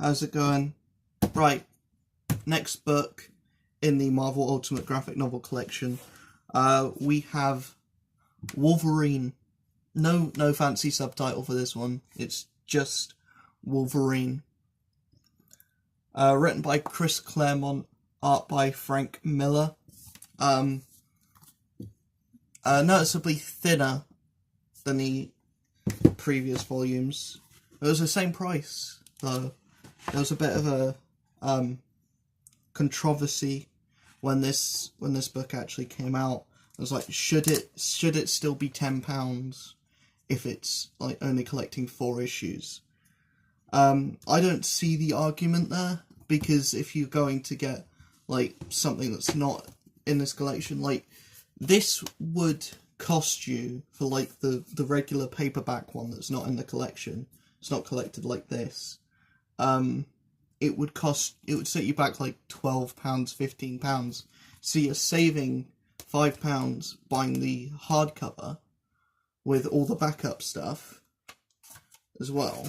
how's it going? Right, next book in the Marvel Ultimate Graphic Novel Collection. We have Wolverine. No fancy subtitle for this one. It's just Wolverine. Written by Chris Claremont, art by Frank Miller. Noticeably thinner than the previous volumes. It was the same price, though. There was a bit of a controversy when this book actually came out. I was like, should it still be £10 if it's like only collecting 4 issues? I don't see the argument there, because if you're going to get like something that's not in this collection, like this would cost you for like the regular paperback one that's not in the collection, it's not collected like this, it would set you back like £12, £15. So you're saving £5 buying the hardcover with all the backup stuff as well,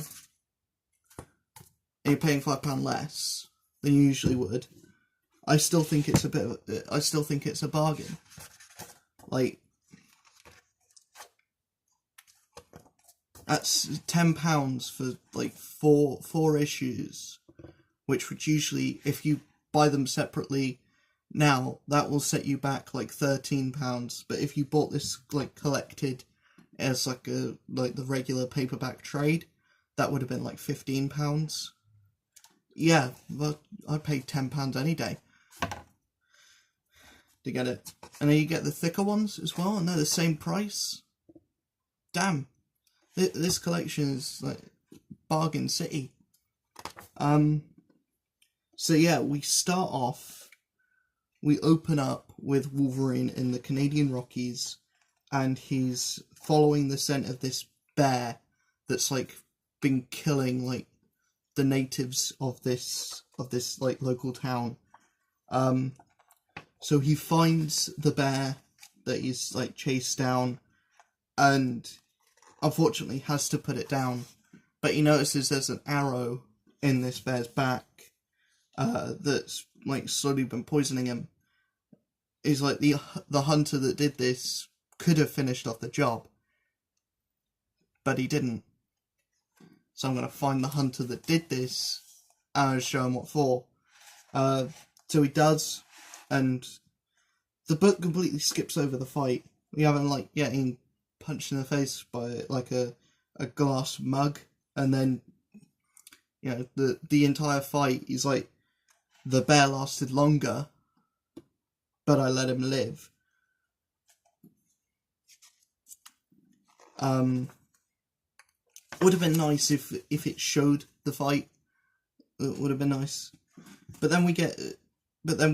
and you're paying £5 less than you usually would. I still think it's a bargain. Like, that's £10 for like four issues, which would usually, if you buy them separately now, that will set you back like £13. But if you bought this like collected as like the regular paperback trade, that would have been like £15. Yeah, but I paid £10 any day to get it. And then you get the thicker ones as well, and they're the same price. Damn. This collection is like bargain city. So yeah, we open up with Wolverine in the Canadian Rockies, and he's following the scent of this bear that's like been killing like the natives of this like local town. So he finds the bear that he's like chased down, and unfortunately has to put it down. But he notices there's an arrow in this bear's back that's like slowly been poisoning him. He's like, the hunter that did this could have finished off the job, but he didn't. So I'm going to find the hunter that did this and show him what for. So he does, and the book completely skips over the fight. We haven't like getting punched in the face by like a glass mug, and then the entire fight is like, the bear lasted longer, but I let him live. Would have been nice if it showed the fight. It would have been nice. But then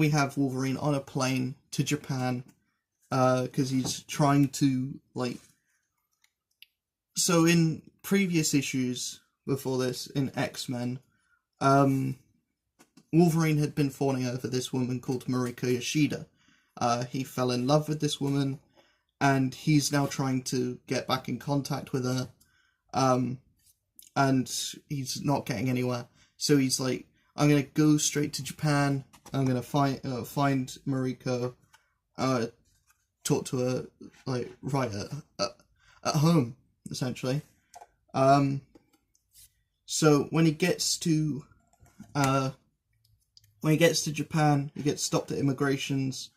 we have Wolverine on a plane to Japan, because he's trying to like. So in previous issues before this, in X-Men, Wolverine had been fawning over this woman called Mariko Yoshida. He fell in love with this woman, and he's now trying to get back in contact with her, and he's not getting anywhere. So he's like, I'm going to go straight to Japan, I'm going to find Mariko, talk to her, like, right at home, essentially. So when he gets to Japan, he gets stopped at immigrations,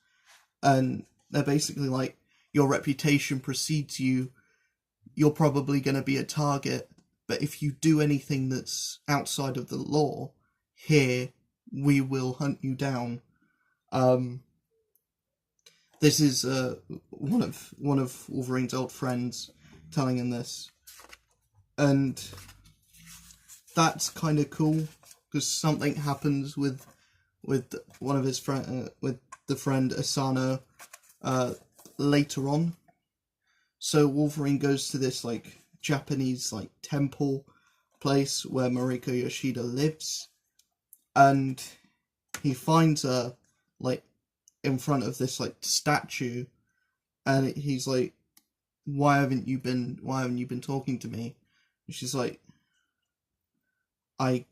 and they're basically like, your reputation precedes you, you're probably going to be a target, but if you do anything that's outside of the law here, we will hunt you down. This is one of Wolverine's old friends telling him this, and that's kind of cool, because something happens with one of his with the friend Asano later on. So Wolverine goes to this like Japanese like temple place where Mariko Yoshida lives, and he finds her like in front of this like statue, and he's like, why haven't you been talking to me? And she's like, I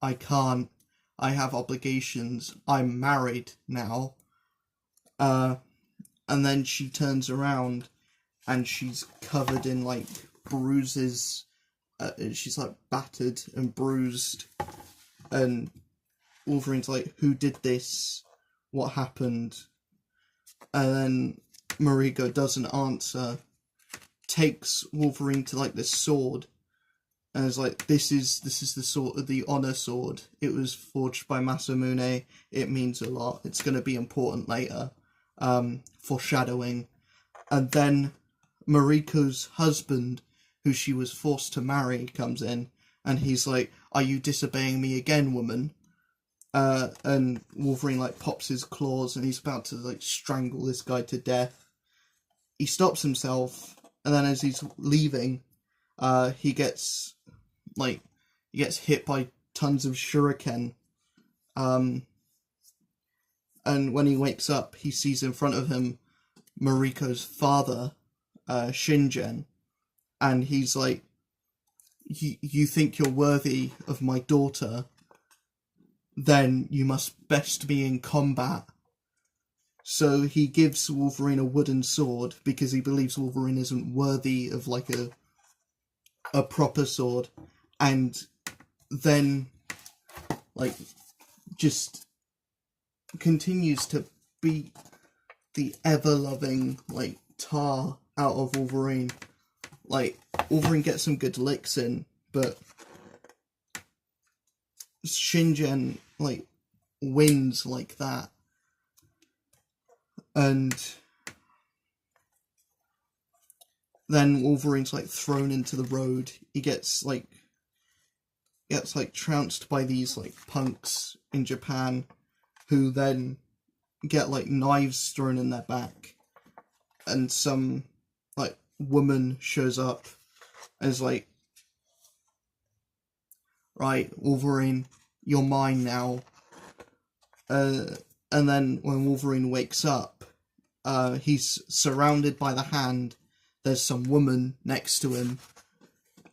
I can't. I have obligations. I'm married now. And then she turns around and she's covered in like bruises. She's like battered and bruised. And Wolverine's like, who did this? What happened? And then Mariko doesn't answer. Takes Wolverine to like this sword. And is like, this is the sword, the honor sword. It was forged by Masamune. It means a lot. It's going to be important later. Foreshadowing. And then Mariko's husband, who she was forced to marry, comes in. And he's like, are you disobeying me again, woman? And Wolverine like pops his claws and he's about to like strangle this guy to death. He stops himself, and then as he's leaving, he gets hit by tons of shuriken. And when he wakes up, he sees in front of him Mariko's father, Shingen, and he's like, you think you're worthy of my daughter, then you must best be in combat. So he gives Wolverine a wooden sword because he believes Wolverine isn't worthy of like a proper sword, and then like just continues to beat the ever-loving like tar out of Wolverine. Like, Wolverine gets some good licks in, but Shingen like wins like that. And then Wolverine's like thrown into the road. He gets trounced by these like punks in Japan, who then get like knives thrown in their back, and some like woman shows up and is like, right, Wolverine, you're mine now. And then when Wolverine wakes up, he's surrounded by the Hand. There's some woman next to him,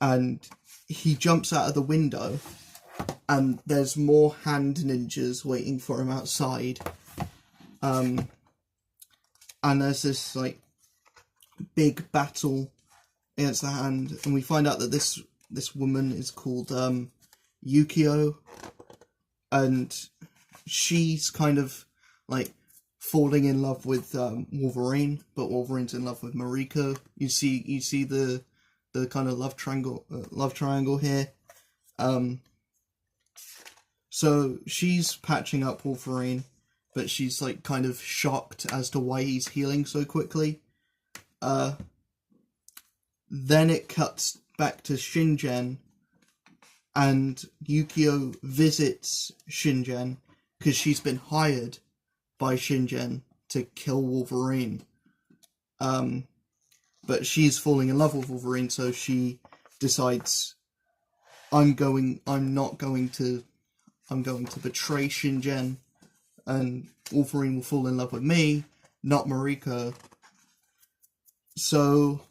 and he jumps out of the window, and there's more Hand ninjas waiting for him outside. And there's this like big battle against the Hand, and we find out that this woman is called Yukio, and she's kind of like falling in love with Wolverine, but Wolverine's in love with Mariko. You see the kind of love triangle here. So she's patching up Wolverine, but she's like kind of shocked as to why he's healing so quickly. Then it cuts back to Shingen, and Yukio visits Shingen because she's been hired by Shingen to kill Wolverine. But she's falling in love with Wolverine, so she decides, I'm going to betray Shingen, and Wolverine will fall in love with me, not Mariko. So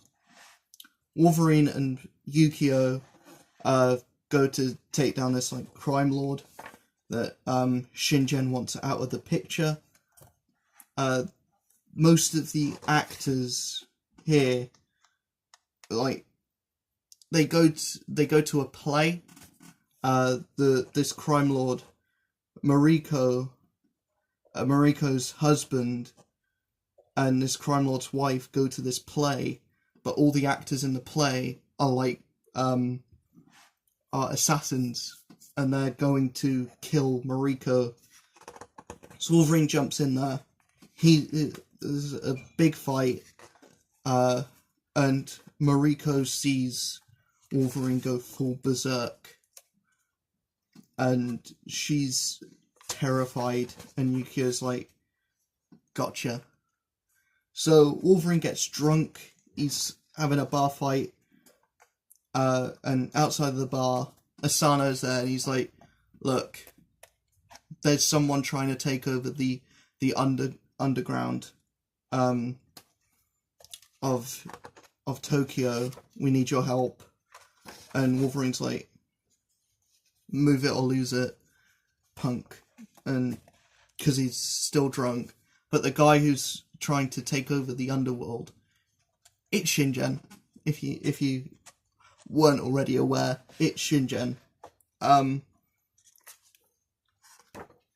Wolverine and Yukio go to take down this like crime lord that Shingen wants out of the picture. Most of the actors here, like, they go to a play. This crime lord, Mariko's husband, and this crime lord's wife go to this play, but all the actors in the play are like are assassins, and they're going to kill Mariko. So Wolverine jumps in there. There's a big fight, and Mariko sees Wolverine go full berserk, and she's terrified, and Yukio's like, gotcha. So Wolverine gets drunk, he's having a bar fight, and outside of the bar, Asano's there, and he's like, look, there's someone trying to take over the underground of Tokyo. We need your help. And Wolverine's like, move it or lose it, punk, and because he's still drunk. But the guy who's trying to take over the underworld, it's Shingen. If you weren't already aware, it's Shingen.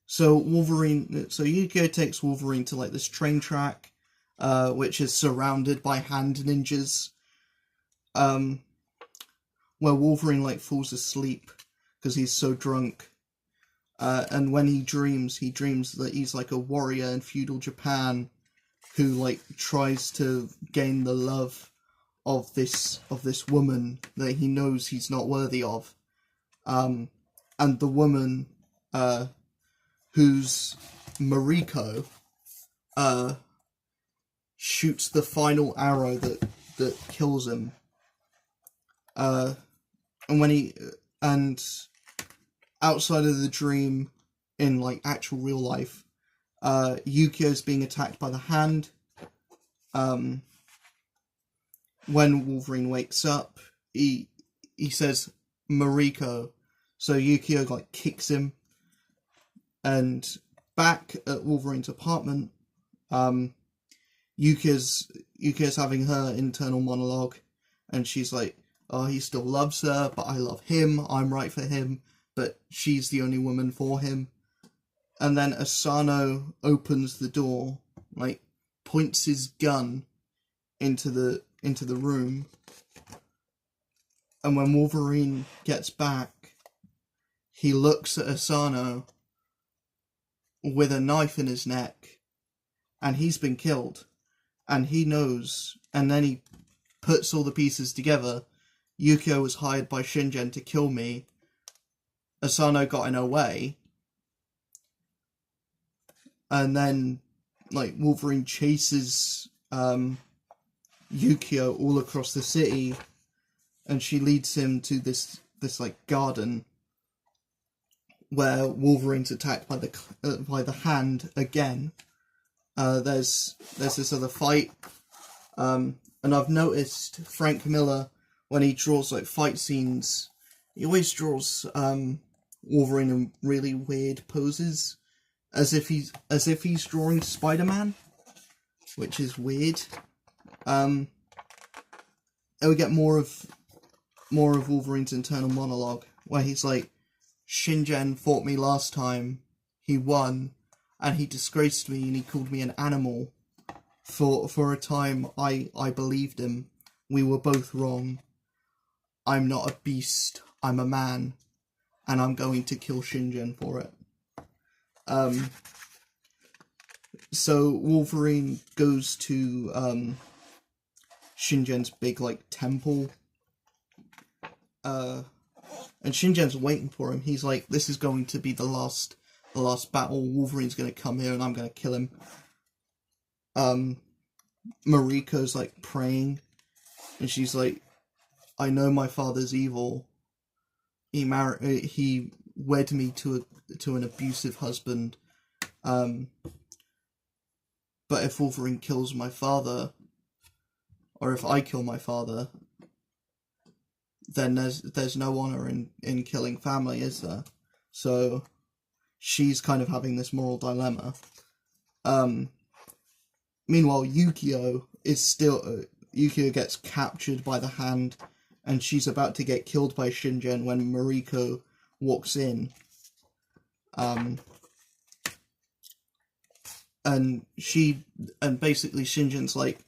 So Yukio takes Wolverine to like this train track, which is surrounded by hand ninjas, where Wolverine like falls asleep because he's so drunk. And when he dreams that he's like a warrior in feudal Japan who like tries to gain the love of this woman that he knows he's not worthy of. And the woman, who's Mariko, shoots the final arrow that kills him. And outside of the dream, in like actual real life, Yukio's being attacked by the hand. When Wolverine wakes up, he says Mariko, so Yukio like kicks him. And back at Wolverine's apartment, Yukio's having her internal monologue, and she's like, oh, he still loves her, but I love him, I'm right for him, but she's the only woman for him. And then Asano opens the door, like, points his gun into the room. And when Wolverine gets back, he looks at Asano with a knife in his neck, and he's been killed. And he knows, and then he puts all the pieces together. Yukio was hired by Shingen to kill me. Asano got in her way. And then, like, Wolverine chases Yukio all across the city, and she leads him to this like garden where Wolverine's attacked by the hand again. There's this other fight, and I've noticed Frank Miller, when he draws like fight scenes, he always draws Wolverine in really weird poses, as if he's drawing Spider-Man, which is weird. And we get more of Wolverine's internal monologue, where he's like, Shingen fought me last time, he won, and he disgraced me and he called me an animal. For a time I believed him. We were both wrong. I'm not a beast, I'm a man, and I'm going to kill Shingen for it. So Wolverine goes to Shingen's big like temple, and Shingen's waiting for him. He's like, this is going to be the last battle. Wolverine's going to come here and I'm going to kill him. Mariko's like praying, and she's like, I know my father's evil. He wed me to an abusive husband. But if Wolverine kills my father, or if I kill my father, then there's no honor in killing family, is there? So she's kind of having this moral dilemma. Meanwhile, Yukio gets captured by the hand, and she's about to get killed by Shingen when Mariko walks in. And basically Shingen's like,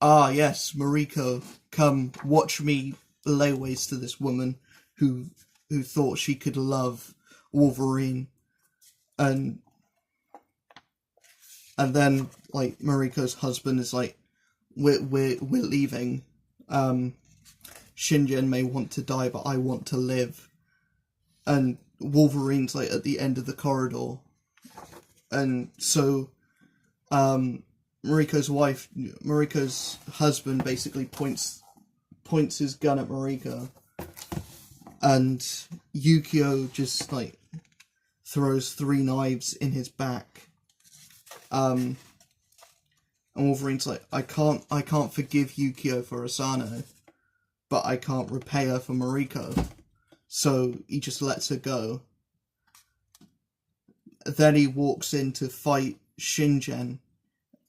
ah, yes, Mariko, come, watch me lay waste to this woman who thought she could love Wolverine. And then, like, Mariko's husband is like, we're leaving. Shingen may want to die, but I want to live. And Wolverine's, like, at the end of the corridor. And so, Mariko's husband basically points his gun at Mariko, and Yukio just like throws 3 knives in his back. And Wolverine's like, I can't forgive Yukio for Asano, but I can't repay her for Mariko. so he just lets her go. Then he walks in to fight Shingen,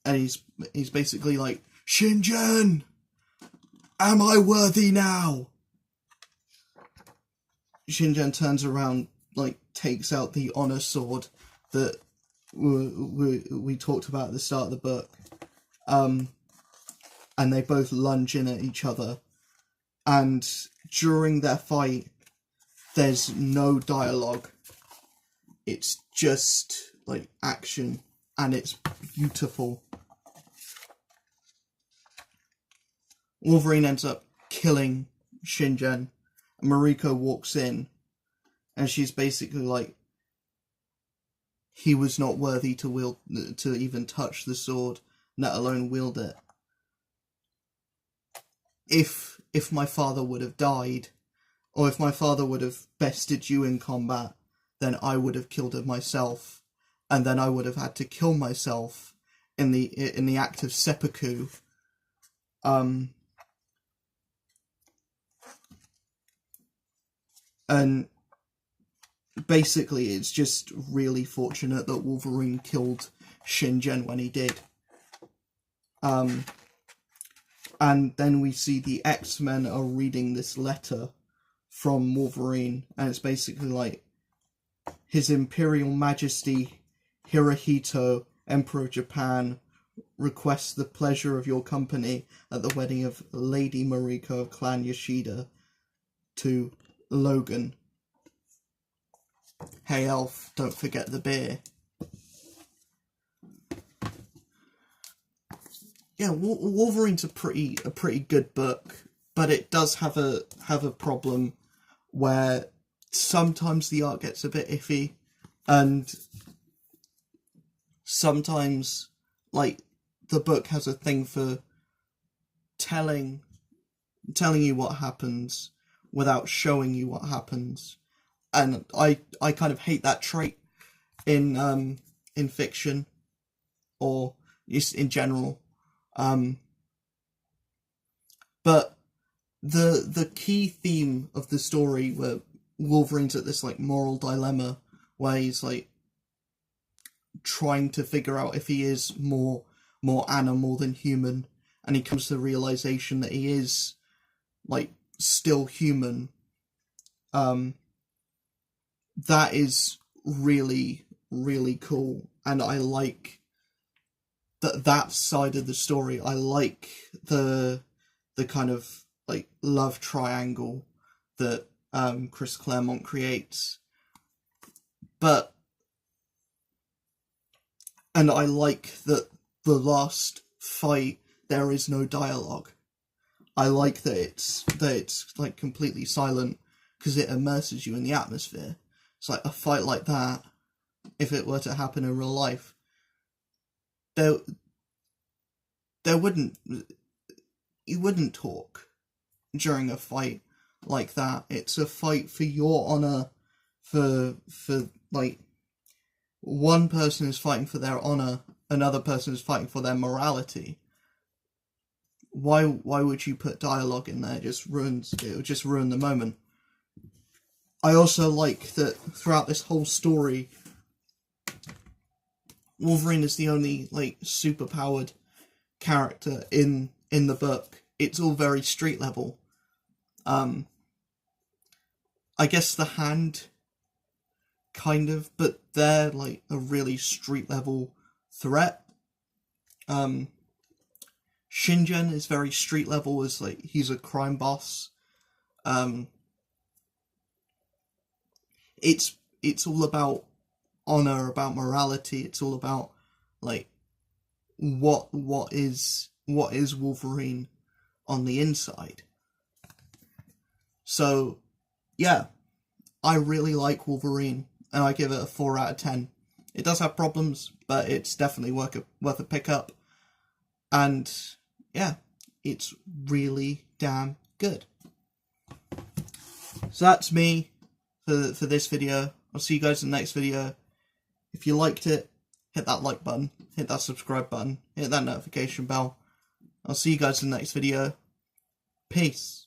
and he's basically like, Shingen, am I worthy now? Shingen turns around, like, takes out the honor sword that we talked about at the start of the book. And they both lunge in at each other. And during their fight, there's no dialogue. It's just, like, action. And it's beautiful. Wolverine ends up killing Shingen. Mariko walks in, and she's basically like, he was not worthy to even touch the sword, let alone wield it. If my father would have died, or if my father would have bested you in combat, then I would have killed him myself, and then I would have had to kill myself in the act of seppuku. And basically, it's just really fortunate that Wolverine killed Shingen when he did. And then we see the X-Men are reading this letter from Wolverine, and it's basically like, His Imperial Majesty Hirohito, Emperor of Japan, requests the pleasure of your company at the wedding of Lady Mariko of Clan Yoshida to Logan. Hey elf, don't forget the beer. Yeah, Wolverine's a pretty good book, but it does have a problem where sometimes the art gets a bit iffy, and sometimes, like, the book has a thing for telling you what happens without showing you what happens, and I kind of hate that trait in fiction, or just in general. But the key theme of the story, where Wolverine's at this like moral dilemma where he's like trying to figure out if he is more animal than human, and he comes to the realization that he is like still human. That is really, really cool, and I like that side of the story. I like the kind of like love triangle that Chris Claremont creates, and I like that the last fight there is no dialogue. I like that it's like completely silent, because it immerses you in the atmosphere. It's like a fight like that, if it were to happen in real life, you wouldn't talk during a fight like that. It's a fight for your honor, for like, one person is fighting for their honor, another person is fighting for their morality. Why would you put dialogue in there? It would just ruin the moment. I also like that throughout this whole story, Wolverine is the only like superpowered character in the book. It's all very street level. I guess the Hand, kind of, but they're like a really street level threat. Shingen is very street level, as like he's a crime boss. It's all about honor, about morality. It's all about like what is Wolverine on the inside. So yeah, I really like Wolverine, and I give it a 4 out of 10. It does have problems, but it's definitely worth a pickup. And yeah, it's really damn good. So that's me for this video. I'll see you guys in the next video. If you liked it, hit that like button, hit that subscribe button, hit that notification bell. I'll see you guys in the next video. Peace.